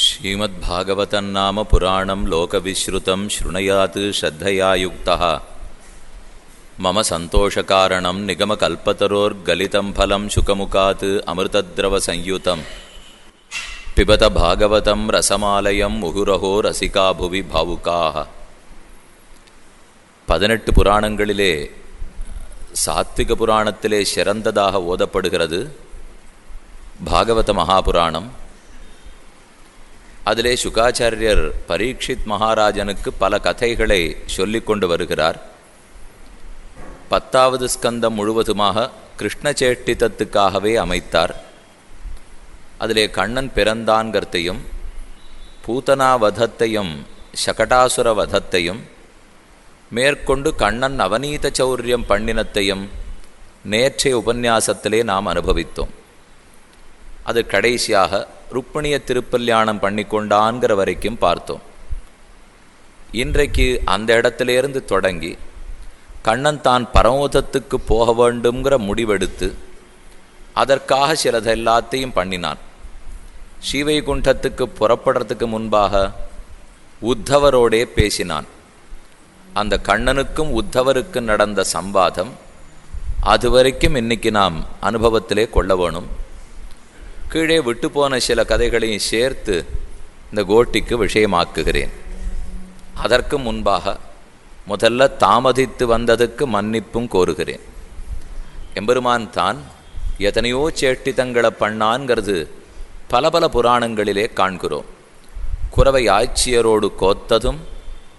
श्रीमद्भागवतन्नाम पुराणं लोकविश्रुतं शृणुयात् श्रद्धया युक्तः मम सन्तोषकारणं निगमकल्पतरोर्गलितं फलं शुकमुखात् अमृतद्रवसंयुतं पिबत भागवतं रसमालयं मुहुरहो रसिका भुवि भावुकाः 18 புராணங்களிலே சாத்விக புராணத்திலே சிறந்ததாக ஓதப்படுகிறது பாகவத மகாபுராணம். அதிலே சுகாச்சாரியர் பரீட்சித் மகாராஜனுக்கு பல கதைகளை சொல்லிக்கொண்டு வருகிறார். 10வது ஸ்கந்தம் முழுவதுமாக கிருஷ்ணசேஷ்டிதத்துக்காகவே அமைத்தார். அதிலே கண்ணன் பிறந்தான்கிறதையும் பூதனா வதத்தையும் சகடாசுர வதத்தையும் மேற்கொண்டு கண்ணன் அவநீத சௌரியம் பண்ணினத்தையும் நேற்றைய உபன்யாசத்திலே நாம் அனுபவித்தோம். அது கடைசியாக ருக்மிணிய திருக்கல்யாணம் பண்ணிக்கொண்டான்கிற வரைக்கும் பார்த்தோம். இன்றைக்கு அந்த இடத்திலிருந்து தொடங்கி கண்ணன் தான் பரமோதத்துக்கு போக வேண்டுங்கிற முடிவெடுத்து அதற்காக சிலதெல்லாத்தையும் பண்ணினான். ஸ்ரீவைகுண்டத்துக்கு புறப்படுறதுக்கு முன்பாக உத்தவரோடே பேசினான். அந்த கண்ணனுக்கும் உத்தவருக்கும் நடந்த சம்வாதம் அதுவரைக்கும் இன்னைக்கு நாம் அனுபவத்திலே கொள்ள வேணும். கீழே விட்டு போன சில கதைகளையும் சேர்த்து இந்த கோட்டிக்கு விஷயமாக்குகிறேன். அதற்கு முன்பாக முதல்ல தாமதித்து வந்ததுக்கு மன்னிப்பும் கோருகிறேன். எம்பெருமான் தான் எத்தனையோ சேட்டித்தங்களை பண்ணான்கிறது பல பல புராணங்களிலே காண்கிறோம். குறவை ஆட்சியரோடு கோத்ததும்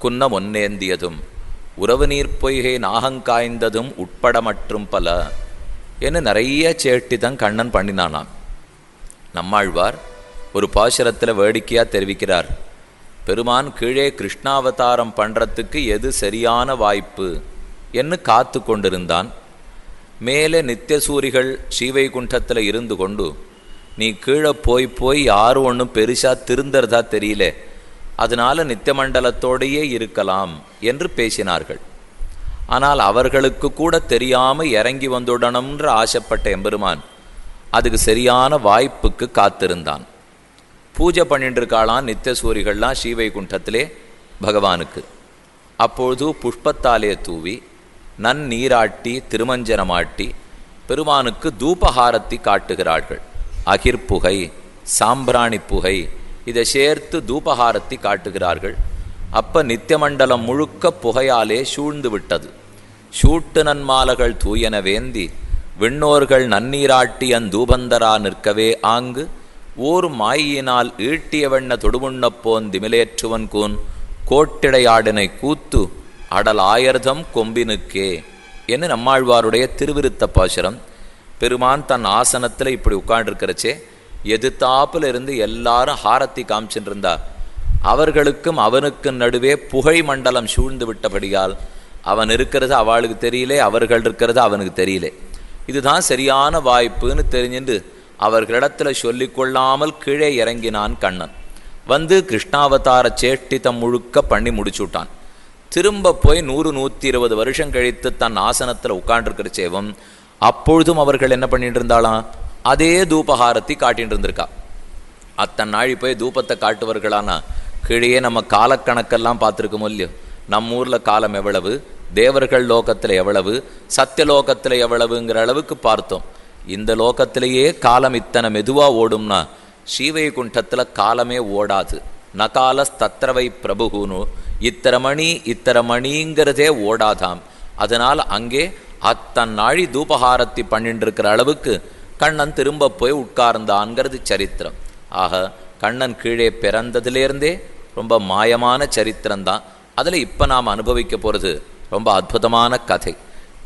குன்னம் ஒன்னேந்தியதும் உறவு நீர் பொய்கை நாகங்காய்ந்ததும் உட்பட மற்றும் பல என்று நிறைய சேட்டிதம் கண்ணன் பண்ணினானாம். நம்மாழ்வார் ஒரு பாசுரத்தில் வேடிக்கையாக தெரிவிக்கிறார், பெருமான் கீழே கிருஷ்ணாவதாரம் பண்ணுறதுக்கு எது சரியான வாய்ப்பு என்று காத்து கொண்டிருந்தான். மேலே நித்தியசூரிகள் ஸ்ரீவைகுண்டத்தில் இருந்து கொண்டு நீ கீழே போய் யாரும் ஒன்றும் பெருசாக திருந்தறதா தெரியல, அதனால் நித்தியமண்டலத்தோடையே இருக்கலாம் என்று பேசினார்கள். ஆனால் அவர்களுக்கு கூட தெரியாமல் இறங்கி வந்துடணும்ன்ற ஆசைப்பட்ட எம்பெருமான் அதுக்கு சரியான வாய்ப்புக்கு காத்திருந்தான். பூஜை பண்ணிட்டுருக்காளாம் நித்தியசூரிகள்லாம் ஸ்ரீவைகுண்டத்திலே பகவானுக்கு. அப்பொழுது புஷ்பத்தாலே தூவி நன்னீராட்டி திருமஞ்சனமாட்டி பெருமானுக்கு தூபஹாரத்தி காட்டுகிறார்கள். அகிர்புகை சாம்பிராணி புகை இதை சேர்த்து தூபஹாரத்தி காட்டுகிறார்கள். அப்போ நித்தியமண்டலம் முழுக்க புகையாலே சூழ்ந்து விட்டது. சூட்டு நன்மாலகள் தூயன வேந்தி விண்ணோர்கள் நன்னீராட்டியன் தூபந்தரா நிற்கவே ஆங்கு ஓர் மாயினால் ஈட்டிய வெண்ண தொடுமுண்ணப்போன் திமிலேற்றுவன் கூன் கோட்டிடையாடினை கூத்து அடல் ஆயர்தம் கொம்பினுக்கே என்று நம்மாழ்வாருடைய திருவிருத்த பாசுரம். பெருமான் தன் ஆசனத்தில் இப்படி உட்காண்டிருக்கிறச்சே எதிர்த்தாப்பில் இருந்து எல்லாரும் ஹாரத்தி காமிச்சுட்டு இருந்தா. அவர்களுக்கும் அவனுக்கு நடுவே புகை மண்டலம் சூழ்ந்து விட்டபடியால் அவன் இருக்கிறது அவளுக்கு தெரியலே, அவர்கள் இருக்கிறது அவனுக்கு தெரியலே. இதுதான் சரியான வாய்ப்புன்னு தெரிஞ்சுட்டு அவர்களிடத்தில் சொல்லிக்கொள்ளாமல் கீழே இறங்கினான் கண்ணன். வந்து கிருஷ்ணாவதார சேஷ்டிதம் முழுக்க பண்ணி முடிச்சுட்டான். திரும்ப போய் 100-120 வருஷம் கழித்து தன் ஆசனத்தில் உட்காண்டிருக்கிற சேவம் அப்பொழுதும் அவர்கள் என்ன பண்ணிட்டு இருந்தாலாம், அதே தூபஹாரத்தி காட்டின்னு இருந்திருக்கா. அத்தனை நாழி போய் தூபத்தை காட்டுவார்களானா கீழே நம்ம காலக்கணக்கெல்லாம் பார்த்துருக்கோமோ இல்லையோ, நம்ம ஊரில் காலம் எவ்வளவு, தேவர்கள் லோகத்தில் எவ்வளவு, சத்தியலோகத்தில் எவ்வளவுங்கிற அளவுக்கு பார்த்தோம். இந்த லோகத்திலேயே காலம் இத்தனை மெதுவாக ஓடும்னா ஸ்ரீவைகுண்டத்தில் காலமே ஓடாது. நகாலஸ் தத்திரவை பிரபுகுனு இத்தனை மணிங்கிறதே ஓடாதாம். அதனால் அங்கே அத்தனை நாழி தூபஹாரத்தி பண்ணிட்டு இருக்கிற அளவுக்கு கண்ணன் திரும்ப போய் உட்கார்ந்தான்கிறது சரித்திரம். ஆக கண்ணன் கீழே பிறந்ததுலேருந்தே ரொம்ப மாயமான சரித்திரம்தான். அதில் இப்போ நாம் அனுபவிக்க போகிறது ரொம்ப அற்புதமான கதை.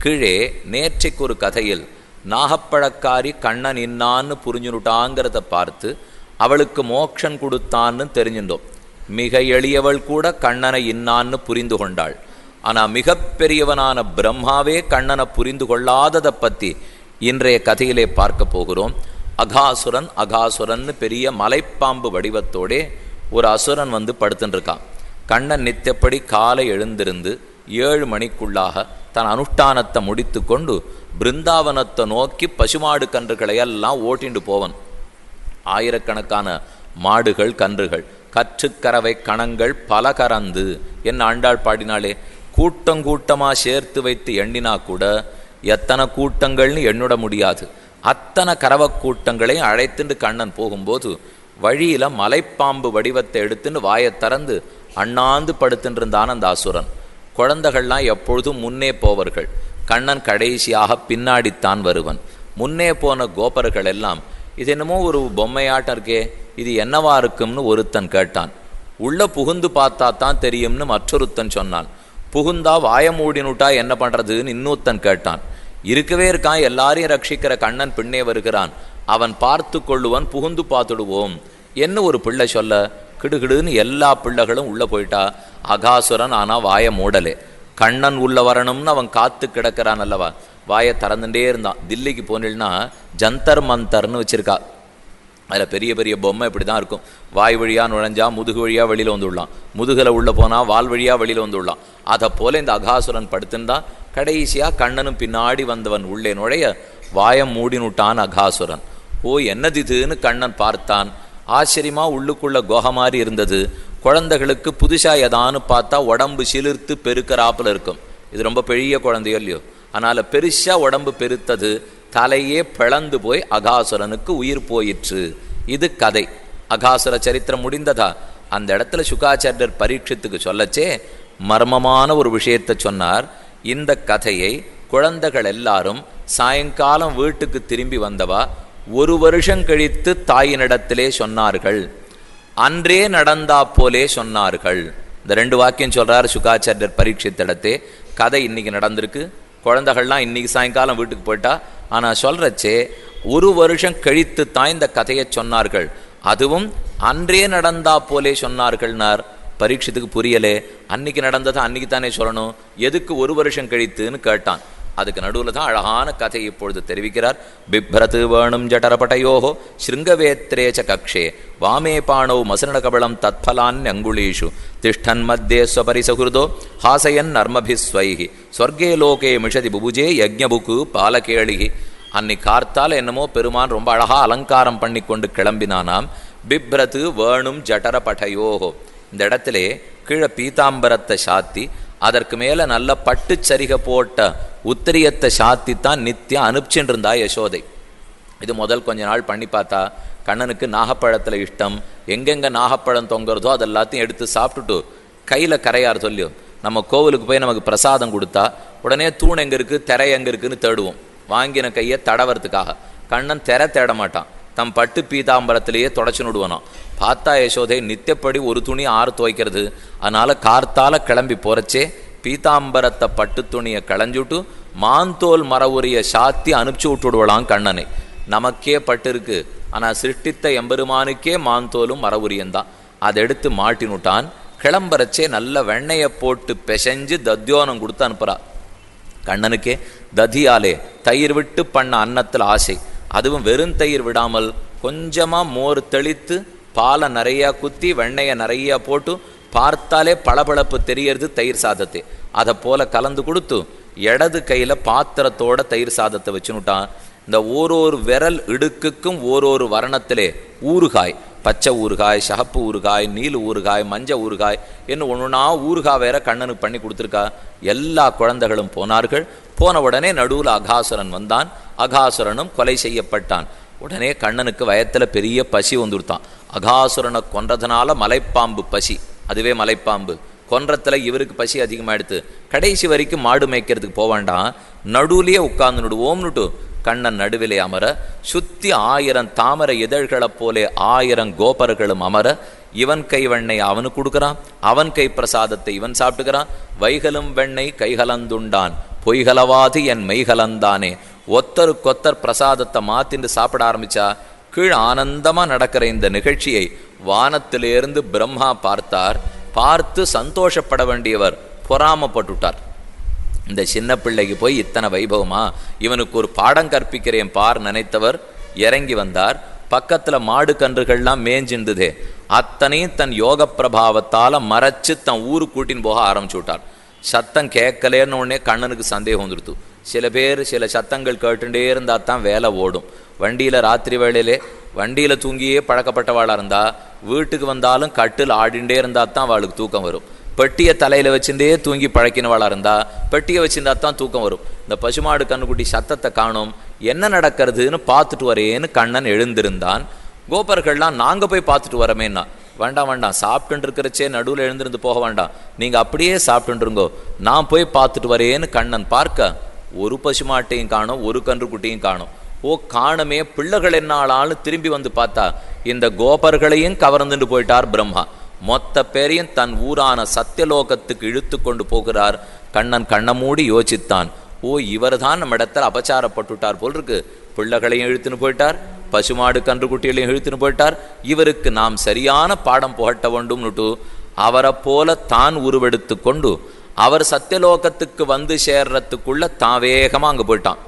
கீழே நேற்றைக்கு ஒரு கதையில் நாகப்பழக்காரி கண்ணன் இன்னான்னு புரிஞ்சுட்டாங்கிறத பார்த்து அவளுக்கு மோட்சம் கொடுத்தான்னு தெரிஞ்சுட்டோம். மிக எளியவள் கூட கண்ணனை இன்னான்னு புரிந்து கொண்டாள். ஆனால் மிகப்பெரியவனான பிரம்மாவே கண்ணனை புரிந்து கொள்ளாததை பற்றி இன்றைய கதையிலே பார்க்க போகிறோம். அகாசுரன் பெரிய மலைப்பாம்பு வடிவத்தோடே ஒரு அசுரன் வந்து படுத்துட்டுருக்கான். கண்ணன் நித்தியப்படி காலை எழுந்திருந்து 7 மணிக்குள்ளாக தன் அனுஷ்டானத்தை முடித்து கொண்டு பிருந்தாவனத்தை நோக்கி பசுமாடு கன்றுகளை எல்லாம் ஓட்டிண்டு போவன். ஆயிரக்கணக்கான மாடுகள் கன்றுகள் கற்றுக்கறவை கணங்கள் பல கறந்து என்ன ஆண்டாள் பாடினாலே. கூட்டம் கூட்டமாக சேர்த்து வைத்து எண்ணினா கூட எத்தனை கூட்டங்கள்னு எண்ணிட முடியாது. அத்தனை கறவை கூட்டங்களையும் அழைத்துட்டு கண்ணன் போகும்போது வழியில் மலைப்பாம்பு வடிவத்தை எடுத்துன்னு வாயை திறந்து அண்ணாந்து படுத்துட்டு இருந்தான் அந்த அசுரன். குழந்தைகள்லாம் எப்பொழுதும் முன்னே போவர்கள், கண்ணன் கடைசியாக பின்னாடித்தான் வருவன். முன்னே போன கோபர்கள் எல்லாம் இது என்னமோ ஒரு பொம்மையாட்டம் இருக்கே, இது என்னவா இருக்கும்னு ஒருத்தன் கேட்டான். உள்ள புகுந்து பார்த்தா தான் தெரியும்னு மற்றொருத்தன் சொன்னான். புகுந்தா வாய மூடினுட்டா என்ன பண்ணுறதுன்னு இன்னொருத்தன் கேட்டான். இருக்கவே இருக்கான், எல்லாரையும் ரட்சிக்கிற கண்ணன் பின்னே வருகிறான், அவன் பார்த்து கொள்ளுவன், புகுந்து பார்த்துடுவோம் என்ன ஒரு பிள்ளை சொல்ல. கிடுகிடுன்னு எல்லா பிள்ளைகளும் உள்ளே போயிட்டா. அகாசுரன் ஆனால் வாய மூடலே. கண்ணன் உள்ள வரணும்னு அவன் காத்து கிடக்கிறான் அல்லவா, வாயை திறந்துட்டே இருந்தான். தில்லிக்கு போனில்னா ஜந்தர் மந்தர்னு வச்சுருக்கா, அதில் பெரிய பெரிய பொம்மை இப்படி தான் இருக்கும். வாய் வழியாக நுழைஞ்சா முதுகு வழியாக வெளியில் வந்துடலாம், முதுகில் உள்ளே போனால் வால் வழியாக வெளியில் வந்துடலாம். அதை போல் இந்த அகாசுரன் படுத்துருந்தான். கடைசியாக கண்ணனும் பின்னாடி வந்தவன் உள்ளே நுழைய வாயம் மூடினுட்டான் அகாசுரன். ஓ என்னது இதுன்னு கண்ணன் பார்த்தான். ஆச்சரியமாக உள்ளுக்குள்ள குகை மாதிரி இருந்தது. குழந்தைகளுக்கு புதுசாக எதான்னு பார்த்தா உடம்பு சிலிர்த்து பெருக்கிறாப்பில் இருக்கும். இது ரொம்ப பெரிய குழந்தையோ இல்லையோ, அதனால் பெருசாக உடம்பு பெருத்தது, தலையே பிளந்து போய் அகாசுரனுக்கு உயிர் போயிற்று. இது கதை. அகாசுர சரித்திரம் முடிந்ததா? அந்த இடத்துல சுகாச்சாரியர் பரீட்சித்துக்கு சொல்லச்சே மர்மமான ஒரு விஷயத்தை சொன்னார். இந்த கதையை குழந்தைகள் எல்லாரும் சாயங்காலம் வீட்டுக்கு திரும்பி வந்தவா 1 வருஷம் கழித்து தாயினிடத்திலே சொன்னார்கள். அன்றே நடந்தா போலே சொன்னார்கள். இந்த 2 வாக்கியம் சொல்றார் சுகாச்சாரியர் பரீட்சித்திடத்தே. கதை இன்னைக்கு நடந்திருக்கு, குழந்தைகள்லாம் இன்னைக்கு சாயங்காலம் வீட்டுக்கு போயிட்டா. ஆனால் சொல்றச்சே 1 வருஷம் கழித்து தான் இந்த கதையை சொன்னார்கள், அதுவும் அன்றே நடந்தா போலே சொன்னார்கள்னார். பரீட்சத்துக்கு புரியலே. அன்னைக்கு நடந்ததை அன்னைக்கு தானே சொல்லணும், எதுக்கு 1 வருஷம் கழித்துன்னு கேட்டான். அதுக்கு நடுவில் தான் அழகான கதை இப்பொழுது தெரிவிக்கிறார். பிப்ரது வேணும் ஜடரபட்டையோஹோ ஸ்ருங்கவேத்ரேச்ச கக்ஷே வாமே பாணோ மசரண கபலம் தத்பலான் அங்குளீஷு திஷ்டன் மத்தியே ஸ்வபரிசகுருதோ ஹாசயன் நர்மபிஸ்வைஹி ஸ்வர்கே லோகே மிஷதி புபுஜே யஜ்ஞபுக்கு பாலகேளிகி. அன்னைக்கு கார்த்தால் என்னமோ பெருமான் ரொம்ப அழகா அலங்காரம் பண்ணி கொண்டு கிளம்பினானாம். பிப்ரது வேணும் ஜடரபட்டையோஹோ, இந்த இடத்துல கீழே பீதாம்பரத்தை சாத்தி அதற்கு மேலே நல்ல பட்டு சரிகை போட்ட உத்திரியத்தை சாத்தித்தான் நித்தியம் அனுப்பிச்சுட்டு இருந்தா யசோதை. இது முதல் கொஞ்ச நாள் பண்ணி பார்த்தா கண்ணனுக்கு நாகப்பழத்தில் இஷ்டம். எங்கெங்கே நாகப்பழம் தொங்குறதோ அதெல்லாத்தையும் எடுத்து சாப்பிட்டுட்டு கையில் கரையார் சொல்லியும். நம்ம கோவிலுக்கு போய் நமக்கு பிரசாதம் கொடுத்தா உடனே தூண் எங்கே இருக்குது, திரை எங்கே இருக்குதுன்னு தேடுவோம், வாங்கின கையை தடவறதுக்காக. கண்ணன் திரை தேட மாட்டான், தம் பட்டு பீதாம்பரத்திலேயே தொடச்சு விடுவானோ. பார்த்தா யசோதை நித்தியப்படி ஒரு துணி 6 துவைக்கிறது. அதனால் கார்த்தால கிளம்பி போகிறச்சே பீதாம்பரத்தை பட்டு துணியை களைஞ்சுட்டு மாந்தோல் மரவுரிய சாத்தி அனுப்பிச்சி விட்டுடுவலாம் கண்ணனை. நமக்கே பட்டு இருக்கு, ஆனால் சிருஷ்டித்த எம்பெருமானுக்கே மாந்தோலும் மரவுரியந்தான். அதை எடுத்து மாட்டினுட்டான். கிளம்புறச்சே நல்ல வெண்ணையை போட்டு பிசைஞ்சு தத்யோனம் கொடுத்து அனுப்புகிறா. கண்ணனுக்கே ததியாலே தயிர் விட்டு பண்ண அன்னத்தில் ஆசை. அதுவும் வெறும் தயிர் விடாமல் கொஞ்சமாக மோர் தெளித்து பாலை நிறையா குத்தி வெண்ணையை நிறையா போட்டு பார்த்தாலே பளபளப்பு தெரியறது தயிர் சாதத்தை. அதை போல கலந்து கொடுத்து இடது கையில் பாத்திரத்தோட தயிர் சாதத்தை வச்சுனுட்டான். இந்த ஓரொரு விரல் இடுக்குக்கும் ஓரொரு வர்ணத்திலே ஊறுகாய், பச்சை ஊறுகாய், சகப்பு ஊறுகாய், நீல ஊறுகாய், மஞ்சள் ஊறுகாய் இன்னும் ஒன்றுனா ஊறுகாய் வேற கண்ணனுக்கு பண்ணி கொடுத்துருக்கா. எல்லா குழந்தைகளும் போனார்கள். போன உடனே நடுவில் அகாசுரன் வந்தான். அகாசுரனும் கொலை செய்யப்பட்டான். உடனே கண்ணனுக்கு வயத்தில் பெரிய பசி வந்துடுத்தான். அகாசுரனை கொன்றதுனால மலைப்பாம்பு பசி, அதுவே மலைப்பாம்பு கொன்றத்தில் இவருக்கு பசி அதிகமாகிடுது. கடைசி வரைக்கும் மாடு மேய்க்கிறதுக்கு போவாண்டாம், நடுவுலேயே உட்கார்ந்துடுவோம்னுட்டு கண்ணன் நடுவிலே அமர சுற்றி 1000 தாமரை இதழ்களைப் போலே 1000 கோபர்களும் அமர இவன் கை வெண்ணெய் அவனுக்கு கொடுக்குறான், அவன் கை பிரசாதத்தை இவன் சாப்பிட்டுக்கிறான். வைகலும் வெண்ணெய் கைகலந்துண்டான் பொய்கலவாது என் மெய்கலந்தானே. ஒத்தருக்கொத்தர் பிரசாதத்தை மாத்திண்டு சாப்பிட ஆரம்பிச்சா கீழ் ஆனந்தமாக நடக்கிற இந்த நிகழ்ச்சியை வானத்திலிருந்து பிரம்மா பார்த்தார். பார்த்து சந்தோஷப்பட வேண்டியவர் பொறாமப்பட்டுட்டார். இந்த சின்ன பிள்ளைக்கு போய் இத்தனை வைபவமா, இவனுக்கு ஒரு பாடம் கற்பிக்கிறேன் பார் நினைத்தவர் இறங்கி வந்தார். பக்கத்தில் மாடு கன்றுகள்லாம் மேஞ்சிருந்ததே, அத்தனையும் தன் யோக பிரபாவத்தால் மறைச்சு தன் ஊரு கூட்டின்னு போக ஆரம்பிச்சு விட்டார். சத்தம் கேட்கலேன்னு உடனே கண்ணனுக்கு சந்தேகம் வந்துடுத்து. சில பேர் சில சத்தங்கள் கேட்டுட்டே இருந்தால் தான் வேலை ஓடும். வண்டியில் ராத்திரி வேளையிலே வண்டியில் தூங்கியே பழக்கப்பட்டவாளாக இருந்தால் வீட்டுக்கு வந்தாலும் கட்டில் ஆடிண்டே இருந்தால் தான் அவளுக்கு தூக்கம் வரும். பெட்டியை தலையில் வச்சுட்டே தூங்கி பழக்கினவாளாக இருந்தால் பெட்டியை வச்சுருந்தா தான் தூக்கம் வரும். இந்த பசுமாடு கண்ணுக்குட்டி சத்தத்தை காணும், என்ன நடக்கிறதுன்னு பார்த்துட்டு வரேன்னு கண்ணன் எழுந்திருந்தான். கோபர்கள்லாம் நாங்கள் போய் பார்த்துட்டு வரமேன்னா, வேண்டாம் வேண்டாம், சாப்பிட்டு இருக்கிறச்சே நடுவில் எழுந்திருந்து போக வேண்டாம், நீங்கள் அப்படியே சாப்பிட்டுருங்கோ, நான் போய் பார்த்துட்டு வரேன்னு கண்ணன் பார்க்க ஒரு பசுமாட்டையும் காணும், ஒரு கன்றுக்குட்டியும் காணும். ஓ காணுமே, பிள்ளைகள் என்னாலும் திரும்பி வந்து பார்த்தா இந்த கோபர்களையும் கவர்ந்துட்டு போயிட்டார் பிரம்மா. மொத்த பேரையும் தன் ஊரான சத்தியலோகத்துக்கு இழுத்து கொண்டு போகிறார். கண்ணன் கண்ண மூடி யோசித்தான், ஓ இவர் தான் நம்ம இடத்துல அபச்சாரப்பட்டுட்டார் போல் இருக்கு. பிள்ளைகளையும் இழுத்துன்னு போயிட்டார், பசுமாடு கன்றுக்குட்டிகளையும் இழுத்துன்னு போயிட்டார். இவருக்கு நாம் சரியான பாடம் புகட்ட வேண்டும்னுட்டு அவரை போல தான் உருவெடுத்து கொண்டு அவர் சத்தியலோகத்துக்கு வந்து சேர்றதுக்குள்ள தான் வேகமாக அங்கே போயிட்டான்.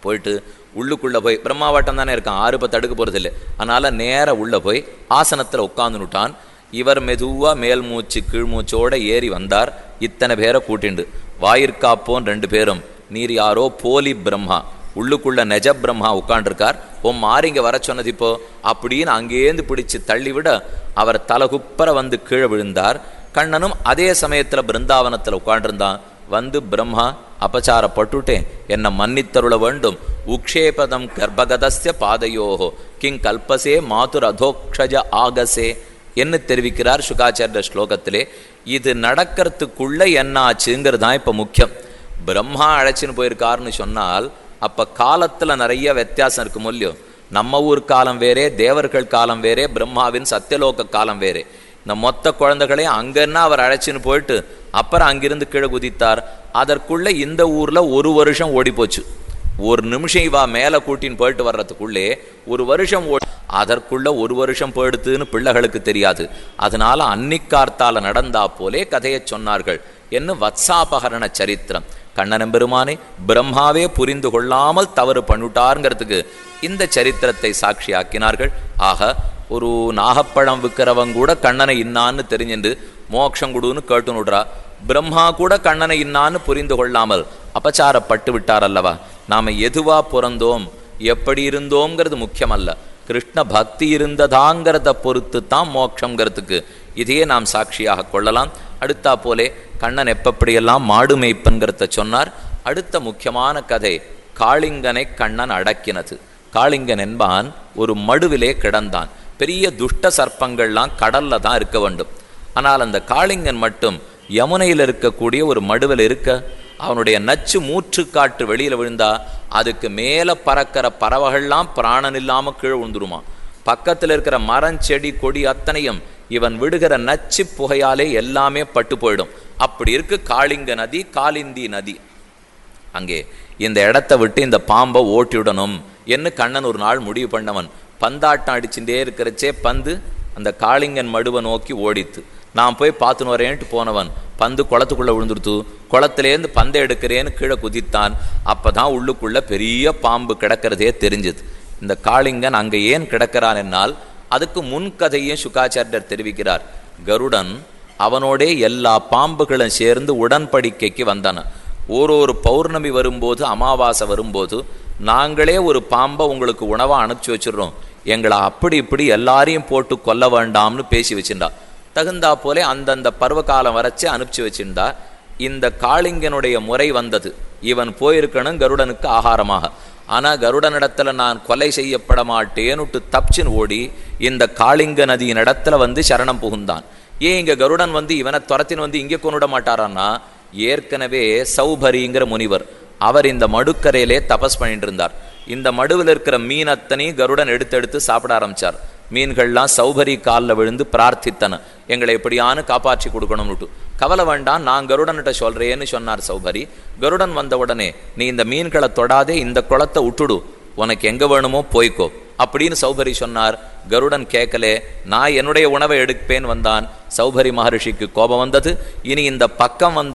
போயிட்டு உள்ளுக்குள்ளே போய் பிரம்மாவட்டம் தானே இருக்கான், 6 தடுக்க போகிறது இல்லை, அதனால் நேராக உள்ளே போய் ஆசனத்தில் உட்காந்துனுட்டான். இவர் மெதுவாக மேல் மூச்சு கீழ் மூச்சோடு ஏறி வந்தார். இத்தனை பேரை கூட்டிண்டு வாயிற்காப்போன் 2 பேரும், நீர் யாரோ போலி பிரம்மா, உள்ளுக்குள்ள நெஜ பிரம்மா உட்காண்டிருக்கார், மாறி இங்கே வர சொன்னது இப்போ அப்படின்னு அங்கேருந்து பிடிச்சி தள்ளிவிட அவர் தலகுப்பர வந்து கீழே விழுந்தார். கண்ணனும் அதே சமயத்தில் பிருந்தாவனத்தில் உட்காண்டிருந்தான். வந்து பிரம்மா அபச்சாரப்பட்டுட்டேன், என்னை மன்னித்தருள வேண்டும், உக்ஷேபதம் கர்ப்பகதஸ்ய பாதையோஹோ கிங் கல்பசே மாதுர் அதோக்ஷஜ ஆகசே என்ன தெரிவிக்கிறார் சுகாச்சாரிய ஸ்லோகத்திலே. இது நடக்கிறதுக்குள்ள என்ன ஆச்சுங்கிறது தான் இப்போ முக்கியம். பிரம்மா அழைச்சின்னு போயிருக்காருன்னு சொன்னால் அப்போ காலத்தில் நிறைய வித்தியாசம் இருக்கும் இல்லையோ. நம்ம ஊர் காலம் வேறே, தேவர்கள் காலம் வேறே, பிரம்மாவின் சத்தியலோக காலம் வேறே. இந்த மொத்த குழந்தைகளையும் அங்கன்னா அவர் அழைச்சின்னு போயிட்டு அப்புறம் அங்கிருந்து கீழே குதித்தார். அதற்குள்ளே இந்த ஊரில் 1 வருஷம் ஓடி போச்சு. 1 நிமிஷம் இவா மேலே கூட்டின்னு போயிட்டு வர்றதுக்குள்ளே 1 வருஷம் அதற்குள்ள 1 வருஷம் போயிடுத்துன்னு பிள்ளைகளுக்கு தெரியாது. அதனால அன்னிக்கார்த்தால நடந்தா போலே கதையை சொன்னார்கள். என்ன வத்சாபகரண சரித்திரம். கண்ணனம் பெருமானை பிரம்மாவே புரிந்து கொள்ளாமல் தவறு பண்ணிட்டாருங்கிறதுக்கு இந்த சரித்திரத்தை சாட்சியாக்கினார்கள். ஆக ஒரு நாகப்பழம் விற்கிறவங்க கூட கண்ணனை இன்னான்னு தெரிஞ்சுண்டு மோட்சம் கொடுன்னு கேட்டு விடுறா. பிரம்மா கூட கண்ணனை இன்னான்னு புரிந்து கொள்ளாமல் அபச்சாரப்பட்டு விட்டார் அல்லவா. நாம் எதுவா பிறந்தோம் எப்படி இருந்தோங்கிறது முக்கியமல்ல, கிருஷ்ண பக்தி இருந்ததாங்கிறத பொறுத்து தான் மோட்சங்கிறதுக்கு இதையே நாம் சாட்சியாக கொள்ளலாம். அடுத்தா போலே கண்ணன் எப்படியெல்லாம் மாடு மேய்ப்பன்கிறத சொன்னார். அடுத்த முக்கியமான கதை காளிங்கனை கண்ணன் அடக்கினது. காளிங்கன் என்பான் ஒரு மடுவிலே கிடந்தான். பெரிய துஷ்ட சர்ப்பங்கள்லாம் கடல்ல தான் இருக்க வேண்டும். ஆனால் அந்த காளிங்கன் மட்டும் யமுனையில் இருக்கக்கூடிய ஒரு மடுவில் இருக்க, அவனுடைய நச்சு மூச்சுக்காற்று வெளியில் விழுந்தா அதுக்கு மேலே பறக்கிற பறவைகள்லாம் பிராணன் இல்லாமல் கீழே விழுந்துருமா. பக்கத்தில் இருக்கிற மரம் செடி கொடி அத்தனையும் இவன் விடுகிற நச்சு புகையாலே எல்லாமே பட்டு போயிடும். அப்படி இருக்கு காளிங்க நதி, காளிந்தி நதி. அங்கே இந்த இடத்த விட்டு இந்த பாம்பை ஓட்டிவிடணும் என்று கண்ணன் ஒரு நாள் முடிவு பண்ணவன். பந்தாட்டம் அடிச்சுட்டே இருக்கிறச்சே பந்து அந்த காளிங்கன் மடுவை நோக்கி ஓடித்து. நான் போய் பார்த்துன்னு வரேன்ட்டு போனவன் பந்து குளத்துக்குள்ளே விழுந்துடுத்து. குளத்துலேருந்து பந்தை எடுக்கிறேன்னு கீழே குதித்தான். அப்போ தான் உள்ளுக்குள்ளே பெரிய பாம்பு கிடக்கிறதே தெரிஞ்சுது. இந்த காளிங்கன் அங்கே ஏன் கிடக்கிறான் என்னால் அதுக்கு முன்கதையும் சுகாச்சாரியர் தெரிவிக்கிறார். கருடன் அவனோடே எல்லா பாம்புகளும் சேர்ந்து உடன்படிக்கைக்கு வந்தன. ஒரு பௌர்ணமி வரும்போது, அமாவாசை வரும்போது நாங்களே ஒரு பாம்பை உங்களுக்கு உணவாக அனுப்பிச்சி வச்சிடுறோம், எங்களை அப்படி இப்படி எல்லாரையும் போட்டு கொல்ல வேண்டாம்னு பேசி வச்சுருந்தா. தகுந்தா போலே அந்தந்த பருவகாலம் வரைச்சி அனுப்பிச்சி வச்சுருந்தா. இந்த காளிங்கனுடைய முறை வந்தது, இவன் போயிருக்கணும் கருடனுக்கு ஆகாரமாக. ஆனால் கருடனிடத்தில் நான் கொலை செய்யப்பட மாட்டேன்னுட்டு தப்பிச்சின்னு ஓடி இந்த காளிங்க நதியின் இடத்துல வந்து சரணம் புகுந்தான். ஏன் இங்கே கருடன் வந்து இவனை துரத்தின்னு வந்து இங்கே கொண்டுட மாட்டாரான்னா, ஏற்கனவே சௌபரிங்கிற முனிவர் அவர் இந்த மடுக்கரையிலே தபஸ் பண்ணிட்டு இருந்தார். இந்த மடுவில் இருக்கிற மீன் அத்தனையும் கருடன் எடுத்து சாப்பிட ஆரம்பித்தார். மீன்கள்லாம் சௌபரி காலில் விழுந்து பிரார்த்தித்தன, எங்களை எப்படியானு காப்பாற்றி கொடுக்கணும்னுட்டு. கவலை வேண்டாம், நான் கருடன்கிட்ட சொல்கிறேன்னு சொன்னார் சௌபரி. கருடன் வந்த உடனே, நீ இந்த மீன்களை தொடாதே, இந்த குளத்தை விட்டுடு, உனக்கு எங்கே வேணுமோ போய்க்கோ அப்படின்னு சௌபரி சொன்னார். கருடன் கேட்கலே, நான் என்னுடைய உணவை எடுப்பேன் வந்தான். சௌபரி மகரிஷிக்கு கோபம் வந்தது. இனி இந்த பக்கம் வந்த